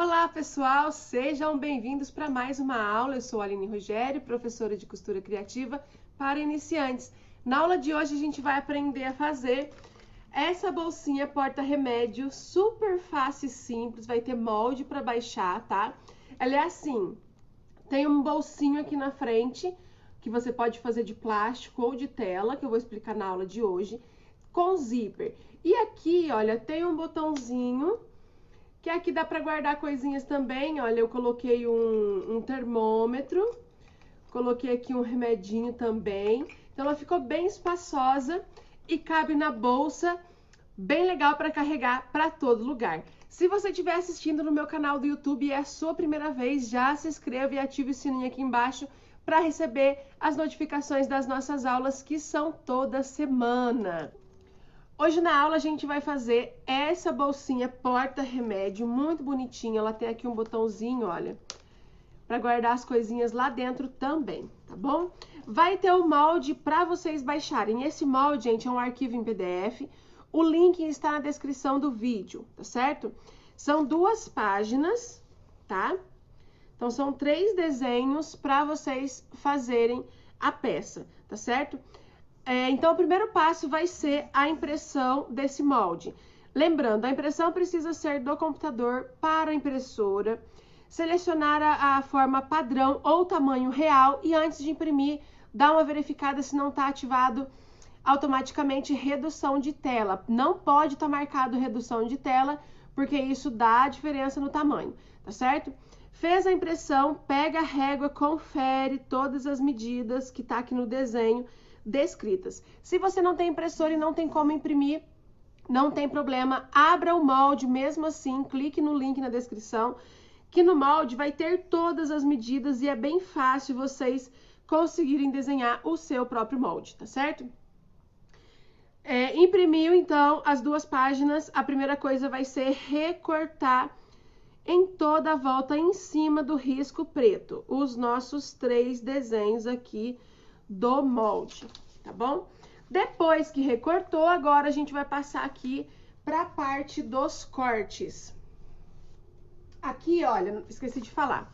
Olá pessoal, sejam bem-vindos para mais uma aula. Eu sou a Aline Rogério, professora de costura criativa para iniciantes. Na aula de hoje a gente vai aprender a fazer essa bolsinha porta-remédio, super fácil e simples, vai ter molde para baixar, tá? Ela é assim, tem um bolsinho aqui na frente, que você pode fazer de plástico ou de tela, que eu vou explicar na aula de hoje, com zíper. E aqui, olha, tem um botãozinho, que aqui dá para guardar coisinhas também. Olha, eu coloquei um termômetro, coloquei aqui um remedinho também. Então ela ficou bem espaçosa e cabe na bolsa, bem legal para carregar para todo lugar. Se você estiver assistindo no meu canal do YouTube e é a sua primeira vez, já se inscreva e ative o sininho aqui embaixo para receber as notificações das nossas aulas, que são toda semana. Hoje na aula a gente vai fazer essa bolsinha porta-remédio, muito bonitinha. Ela tem aqui um botãozinho, olha, para guardar as coisinhas lá dentro também, tá bom? Vai ter o molde para vocês baixarem. Esse molde, gente, é um arquivo em PDF. O link está na descrição do vídeo, tá certo? São 2 páginas, tá? Então são 3 desenhos para vocês fazerem a peça, tá certo? Então, o primeiro passo vai ser a impressão desse molde. Lembrando, a impressão precisa ser do computador para a impressora, selecionar a forma padrão ou tamanho real e antes de imprimir, dar uma verificada se não está ativado automaticamente redução de tela. Não pode estar marcado redução de tela, porque isso dá diferença no tamanho, tá certo? Fez a impressão, pega a régua, confere todas as medidas que está aqui no desenho, descritas. Se você não tem impressora e não tem como imprimir, não tem problema, abra o molde mesmo assim, clique no link na descrição, que no molde vai ter todas as medidas e é bem fácil vocês conseguirem desenhar o seu próprio molde, tá certo? Imprimiu então as 2 páginas, a primeira coisa vai ser recortar em toda a volta em cima do risco preto, os nossos 3 desenhos aqui do molde, tá bom? Depois que recortou, agora a gente vai passar aqui para a parte dos cortes. Aqui, olha, esqueci de falar.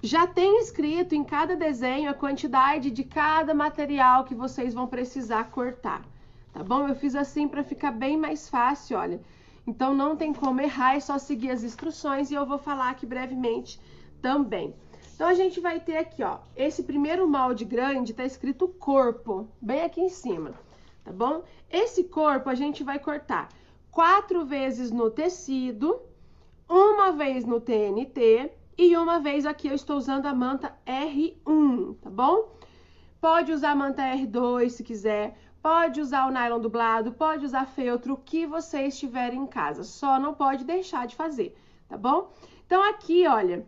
Já tem escrito em cada desenho a quantidade de cada material que vocês vão precisar cortar, tá bom? Eu fiz assim para ficar bem mais fácil, olha. Então não tem como errar, é só seguir as instruções e eu vou falar aqui brevemente também. Então, a gente vai ter aqui, ó, esse primeiro molde grande tá escrito corpo, bem aqui em cima, tá bom? Esse corpo a gente vai cortar 4 vezes no tecido, 1 vez no TNT e 1 vez aqui eu estou usando a manta R1, tá bom? Pode usar a manta R2 se quiser, pode usar o nylon dublado, pode usar feltro, o que vocês tiverem em casa, só não pode deixar de fazer, tá bom? Então, aqui, olha,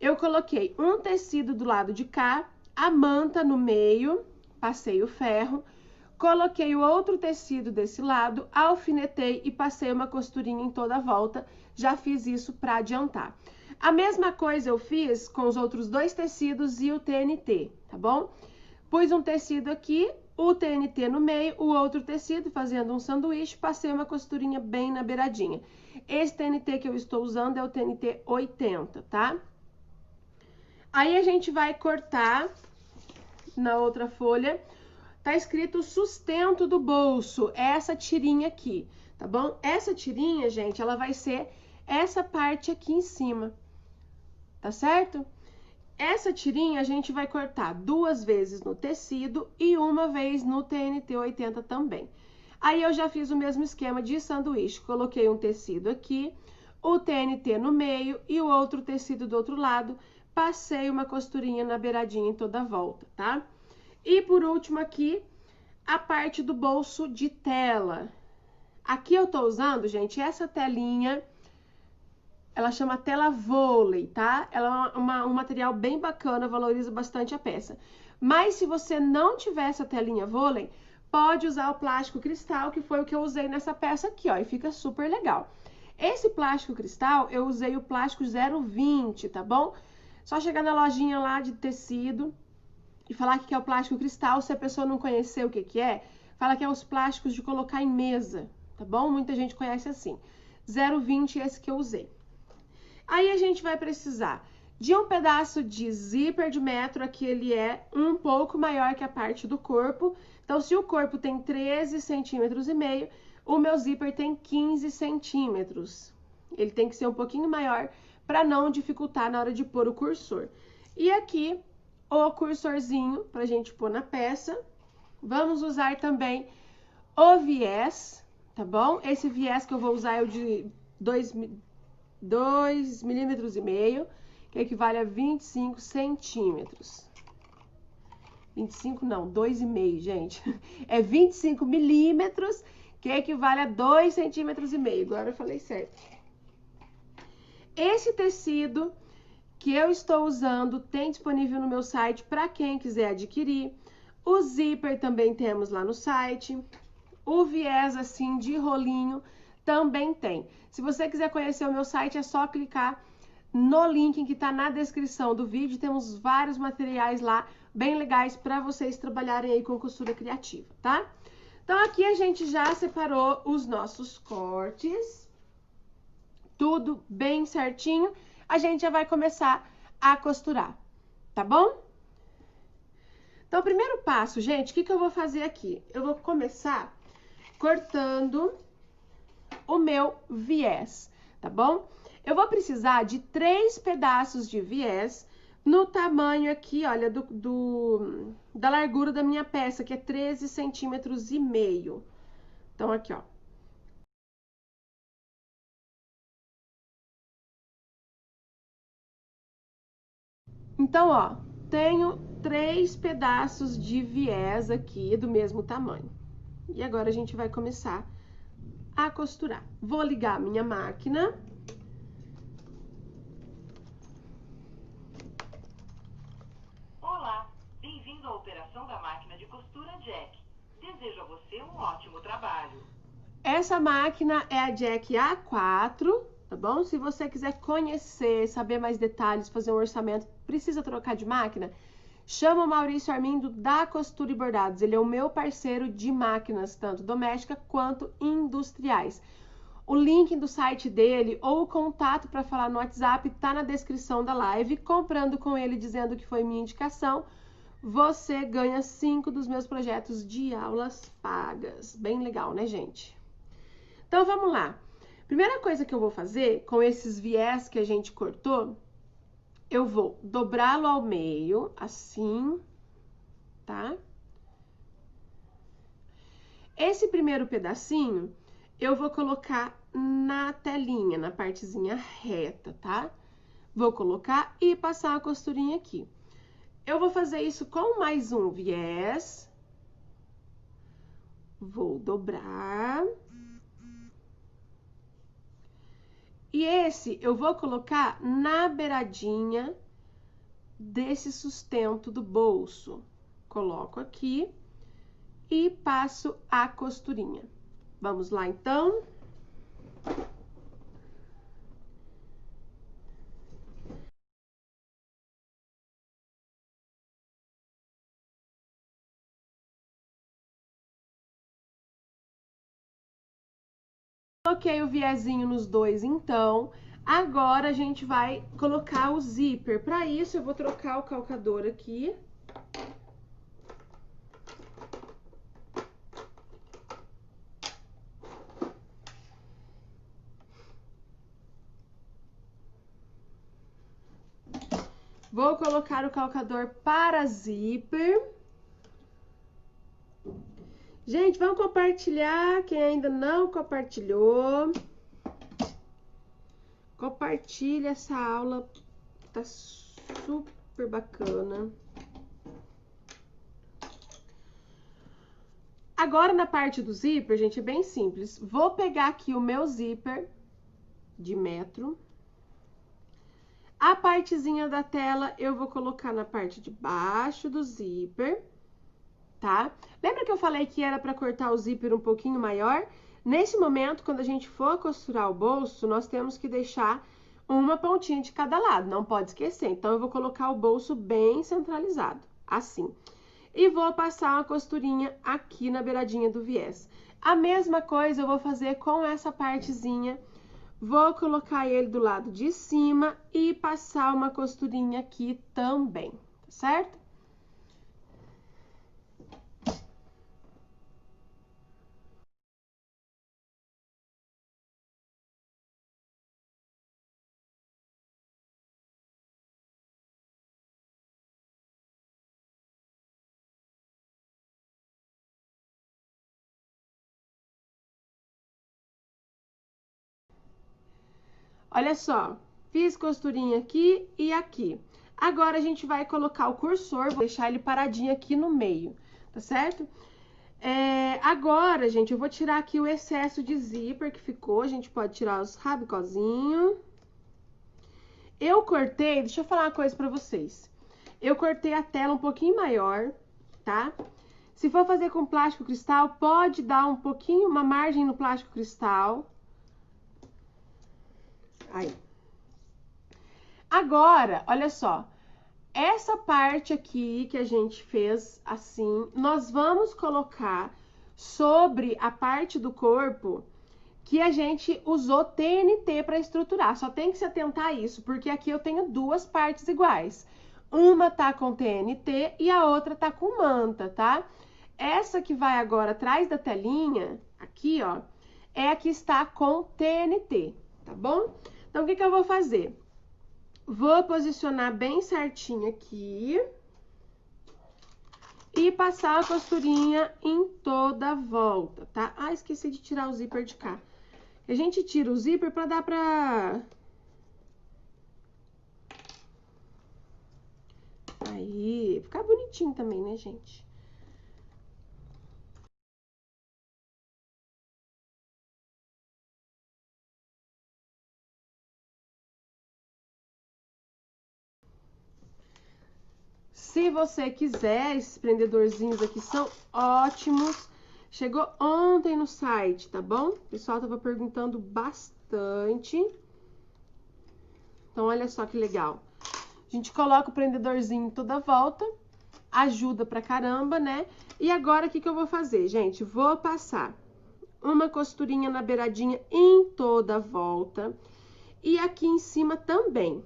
eu coloquei um tecido do lado de cá, a manta no meio, passei o ferro, coloquei o outro tecido desse lado, alfinetei e passei uma costurinha em toda a volta, já fiz isso para adiantar. A mesma coisa eu fiz com os outros 2 tecidos e o TNT, tá bom? Pus um tecido aqui, o TNT no meio, o outro tecido, fazendo um sanduíche, passei uma costurinha bem na beiradinha. Esse TNT que eu estou usando é o TNT 80, tá? Aí a gente vai cortar na outra folha, tá escrito sustento do bolso, essa tirinha aqui, tá bom? Essa tirinha, gente, ela vai ser essa parte aqui em cima, tá certo? Essa tirinha a gente vai cortar 2 vezes no tecido e 1 vez no TNT 80 também. Aí eu já fiz o mesmo esquema de sanduíche, coloquei um tecido aqui, o TNT no meio e o outro tecido do outro lado, passei uma costurinha na beiradinha em toda a volta, tá? E por último aqui, a parte do bolso de tela. Aqui eu tô usando, gente, essa telinha, ela chama tela vôlei, tá? Ela é um material bem bacana, valoriza bastante a peça. Mas se você não tiver essa telinha vôlei, pode usar o plástico cristal, que foi o que eu usei nessa peça aqui, ó, e fica super legal. Esse plástico cristal, eu usei o plástico 0,20, tá bom? Só chegar na lojinha lá de tecido e falar que é o plástico cristal. Se a pessoa não conhecer o que é, fala que é os plásticos de colocar em mesa, tá bom? Muita gente conhece assim. 0,20 é esse que eu usei. Aí a gente vai precisar de um pedaço de zíper de metro, aqui ele é um pouco maior que a parte do corpo. Então, se o corpo tem 13,5 centímetros, o meu zíper tem 15 centímetros. Ele tem que ser um pouquinho maior para não dificultar na hora de pôr o cursor. E aqui, o cursorzinho para a gente pôr na peça. Vamos usar também o viés, tá bom? Esse viés que eu vou usar é o de 2,5 milímetros, que equivale a 25 centímetros. 25 não, 2,5, gente. É 25 milímetros, que equivale a 2,5 centímetros. Agora eu falei certo. Esse tecido que eu estou usando tem disponível no meu site para quem quiser adquirir. O zíper também temos lá no site. O viés assim de rolinho também tem. Se você quiser conhecer o meu site, é só clicar no link que está na descrição do vídeo. Temos vários materiais lá, bem legais para vocês trabalharem aí com costura criativa, tá? Então, aqui a gente já separou os nossos cortes. Tudo bem certinho. A gente já vai começar a costurar, tá bom? Então, o primeiro passo, gente, o que eu vou fazer aqui? Eu vou começar cortando o meu viés, tá bom? Eu vou precisar de 3 pedaços de viés no tamanho aqui, olha, da largura da minha peça, que é 13,5 centímetros. Então, aqui, ó. Então, ó, tenho 3 pedaços de viés aqui do mesmo tamanho. E agora a gente vai começar a costurar. Vou ligar a minha máquina. Olá, bem-vindo à operação da máquina de costura Jack. Desejo a você um ótimo trabalho. Essa máquina é a Jack A4, tá bom? Se você quiser conhecer, saber mais detalhes, fazer um orçamento, precisa trocar de máquina, chama o Maurício Armindo da Costura e Bordados. Ele é o meu parceiro de máquinas, tanto domésticas quanto industriais. O link do site dele ou o contato para falar no WhatsApp tá na descrição da live. Comprando com ele dizendo que foi minha indicação, você ganha 5 dos meus projetos de aulas pagas. Bem legal, né, gente? Então, vamos lá. Primeira coisa que eu vou fazer com esses viés que a gente cortou, eu vou dobrá-lo ao meio, assim, tá? Esse primeiro pedacinho, eu vou colocar na telinha, na partezinha reta, tá? Vou colocar e passar a costurinha aqui. Eu vou fazer isso com mais um viés. Vou dobrar. E esse eu vou colocar na beiradinha desse sustento do bolso. Coloco aqui e passo a costurinha. Vamos lá, então. Coloquei o viezinho nos dois, então. Agora, a gente vai colocar o zíper. Para isso, eu vou trocar o calcador aqui. Vou colocar o calcador para zíper. Gente, vamos compartilhar. Quem ainda não compartilhou, compartilha essa aula, tá super bacana. Agora, na parte do zíper, gente, é bem simples. Vou pegar aqui o meu zíper de metro. A partezinha da tela eu vou colocar na parte de baixo do zíper, tá? Lembra que eu falei que era para cortar o zíper um pouquinho maior? Nesse momento, quando a gente for costurar o bolso, nós temos que deixar uma pontinha de cada lado, não pode esquecer. Então, eu vou colocar o bolso bem centralizado, assim. E vou passar uma costurinha aqui na beiradinha do viés. A mesma coisa eu vou fazer com essa partezinha Vou colocar ele do lado de cima e passar uma costurinha aqui também, tá certo? Olha só, fiz costurinha aqui e aqui. Agora, a gente vai colocar o cursor, vou deixar ele paradinho aqui no meio, tá certo? Agora, gente, eu vou tirar aqui o excesso de zíper que ficou, a gente pode tirar os rabicozinhos. Eu cortei, deixa eu falar uma coisa pra vocês. Eu cortei a tela um pouquinho maior, tá? Se for fazer com plástico cristal, pode dar um pouquinho, uma margem no plástico cristal. Aí. Agora, olha só. Essa parte aqui que a gente fez assim, nós vamos colocar sobre a parte do corpo que a gente usou TNT para estruturar. Só tem que se atentar a isso, porque aqui eu tenho duas partes iguais. Uma tá com TNT e a outra tá com manta, tá? Essa que vai agora atrás da telinha, aqui, ó, é a que está com TNT, tá bom? Então, o que que eu vou fazer? Vou posicionar bem certinho aqui e passar a costurinha em toda a volta, tá? Ah, esqueci de tirar o zíper de cá. A gente tira o zíper pra dar pra... Aí, ficar bonitinho também, né, gente? Se você quiser, esses prendedorzinhos aqui são ótimos. Chegou ontem no site, tá bom? O pessoal tava perguntando bastante. Então, olha só que legal. A gente coloca o prendedorzinho em toda a volta. Ajuda pra caramba, né? E agora, o que que eu vou fazer, gente? Vou passar uma costurinha na beiradinha em toda a volta. E aqui em cima também.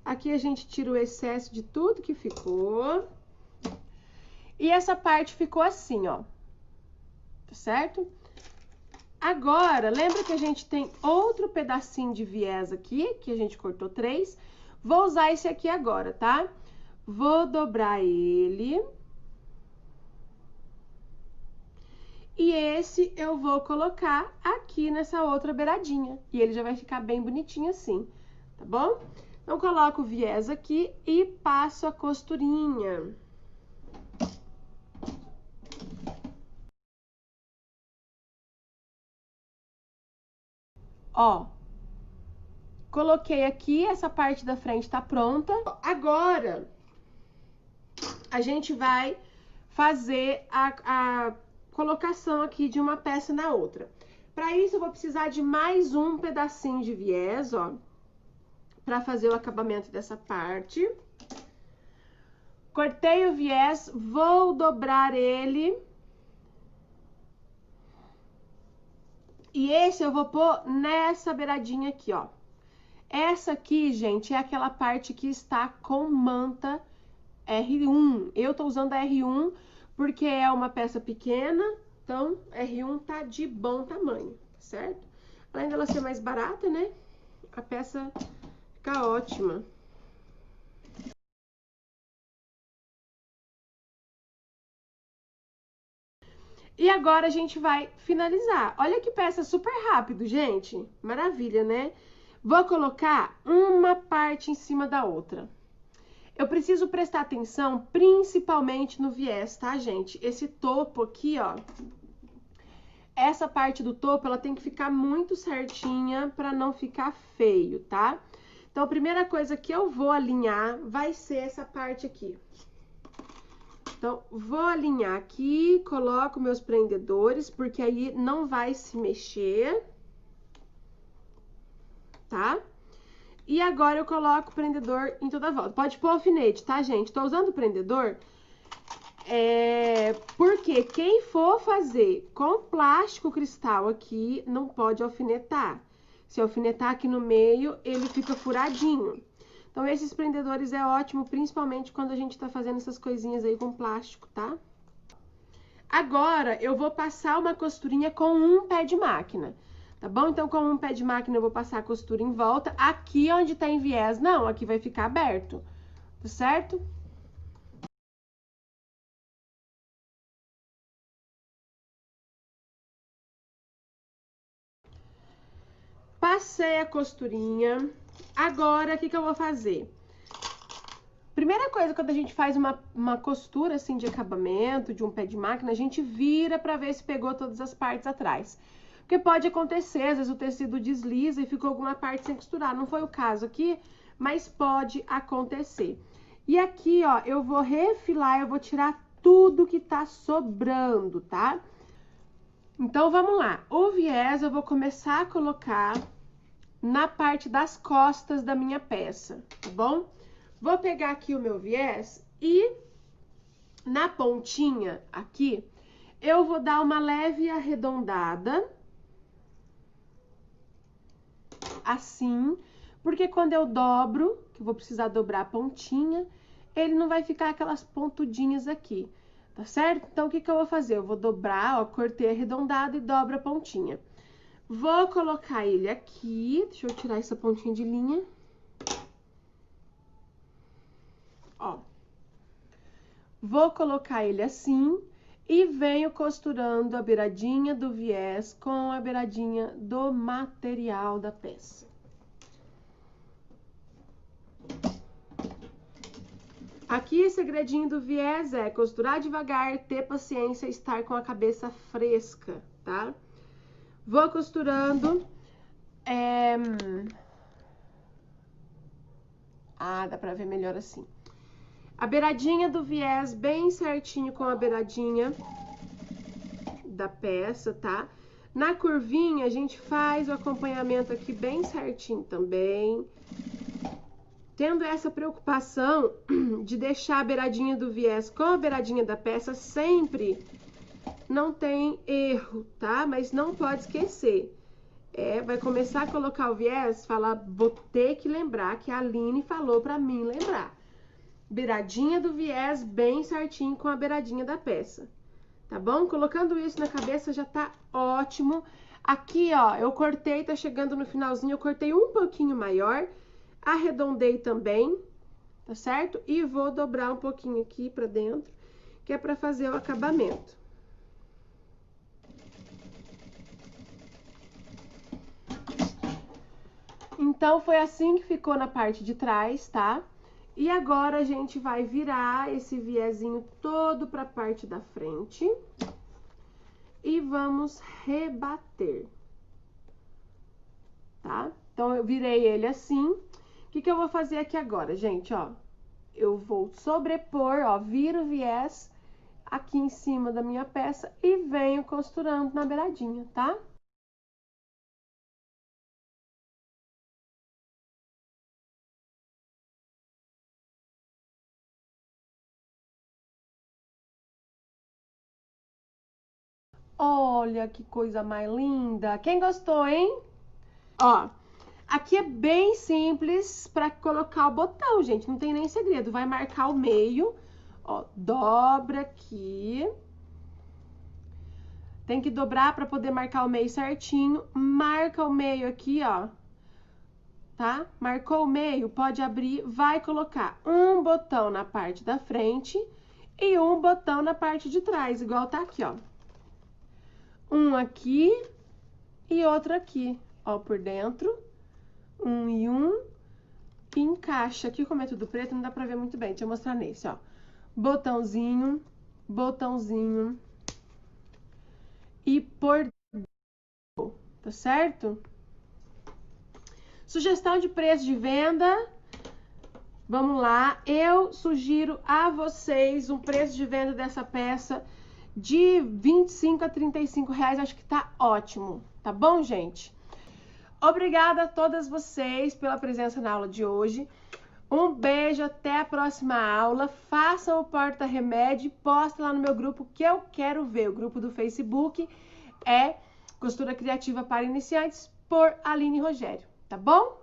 Aqui a gente tira o excesso de tudo que ficou. E essa parte ficou assim, ó. Tá certo? Agora, lembra que a gente tem outro pedacinho de viés aqui, que a gente cortou 3. Vou usar esse aqui agora, tá? Vou dobrar ele. E esse eu vou colocar aqui nessa outra beiradinha. E ele já vai ficar bem bonitinho assim, tá bom? Então, coloco o viés aqui e passo a costurinha. Ó, coloquei aqui, essa parte da frente tá pronta. Agora, a gente vai fazer a colocação aqui de uma peça na outra. Para isso, eu vou precisar de mais um pedacinho de viés, ó, para fazer o acabamento dessa parte. Cortei o viés, vou dobrar ele. E esse eu vou pôr nessa beiradinha aqui, ó. Essa aqui, gente, é aquela parte que está com manta R1. Eu tô usando a R1 porque é uma peça pequena, então R1 tá de bom tamanho, certo? Além dela ser mais barata, né? A peça fica ótima. E agora a gente vai finalizar. Olha que peça super rápido, gente. Maravilha, né? Vou colocar uma parte em cima da outra. Eu preciso prestar atenção principalmente no viés, tá, gente? Esse topo aqui, ó. Essa parte do topo, ela tem que ficar muito certinha pra não ficar feio, tá? Então, a primeira coisa que eu vou alinhar vai ser essa parte aqui. Então, vou alinhar aqui, coloco meus prendedores, porque aí não vai se mexer, tá? E agora eu coloco o prendedor em toda a volta. Pode pôr alfinete, tá, gente? Tô usando o prendedor, porque quem for fazer com plástico cristal aqui, não pode alfinetar. Se alfinetar aqui no meio, ele fica furadinho. Então, esses prendedores é ótimo, principalmente quando a gente tá fazendo essas coisinhas aí com plástico, tá? Agora, eu vou passar uma costurinha com um pé de máquina, tá bom? Então, com um pé de máquina, eu vou passar a costura em volta. Aqui onde tem viés, não, aqui vai ficar aberto, tá certo? Passei a costurinha. Agora, o que eu vou fazer? Primeira coisa, quando a gente faz uma costura assim de acabamento, de um pé de máquina, a gente vira pra ver se pegou todas as partes atrás. Porque pode acontecer, às vezes o tecido desliza e ficou alguma parte sem costurar. Não foi o caso aqui, mas pode acontecer. E aqui, ó, eu vou refilar, eu vou tirar tudo que tá sobrando, tá? Então, vamos lá. O viés eu vou começar a colocar na parte das costas da minha peça, tá bom? Vou pegar aqui o meu viés e na pontinha aqui, eu vou dar uma leve arredondada, assim, porque quando eu dobro, que eu vou precisar dobrar a pontinha, ele não vai ficar aquelas pontudinhas aqui, tá certo? Então, o que eu vou fazer? Eu vou dobrar, ó, cortei arredondado e dobro a pontinha. Vou colocar ele aqui, deixa eu tirar essa pontinha de linha. Ó, vou colocar ele assim e venho costurando a beiradinha do viés com a beiradinha do material da peça. Aqui, o segredinho do viés é costurar devagar, ter paciência e estar com a cabeça fresca, tá? Vou costurando. Dá pra ver melhor assim. A beiradinha do viés bem certinho com a beiradinha da peça, tá? Na curvinha, a gente faz o acompanhamento aqui bem certinho também. Tendo essa preocupação de deixar a beiradinha do viés com a beiradinha da peça sempre, não tem erro, tá? Mas não pode esquecer. Vai começar a colocar o viés, vou ter que lembrar que a Aline falou pra mim lembrar. Beiradinha do viés bem certinho com a beiradinha da peça, tá bom? Colocando isso na cabeça já tá ótimo. Aqui, ó, eu cortei, tá chegando no finalzinho, eu cortei um pouquinho maior, arredondei também, tá certo? E vou dobrar um pouquinho aqui pra dentro, que é pra fazer o acabamento. Então, foi assim que ficou na parte de trás, tá? E agora, a gente vai virar esse viezinho todo pra parte da frente. E vamos rebater. Tá? Então, eu virei ele assim. O que eu vou fazer aqui agora, gente, ó? Eu vou sobrepor, ó, viro o viés aqui em cima da minha peça e venho costurando na beiradinha, tá? Olha que coisa mais linda! Quem gostou, hein? Ó, aqui é bem simples para colocar o botão, gente. Não tem nem segredo. Vai marcar o meio, ó, dobra aqui. Tem que dobrar para poder marcar o meio certinho. Marca o meio aqui, ó. Tá? Marcou o meio, pode abrir, vai colocar um botão na parte da frente e um botão na parte de trás, igual tá aqui, ó. Um aqui e outro aqui, ó, por dentro. Um e um. E encaixa. Aqui, como é tudo preto, não dá pra ver muito bem. Deixa eu mostrar nesse, ó. Botãozinho, botãozinho. E por dentro, tá certo? Sugestão de preço de venda, Vamos lá, eu sugiro a vocês um preço de venda dessa peça de 25 a 35 reais, acho que tá ótimo, tá bom, gente? Obrigada a todas vocês pela presença na aula de hoje. Um beijo, até a próxima aula. Façam o porta-remédio e postem lá no meu grupo que eu quero ver. O grupo do Facebook é Costura Criativa para Iniciantes por Aline Rogério, tá bom?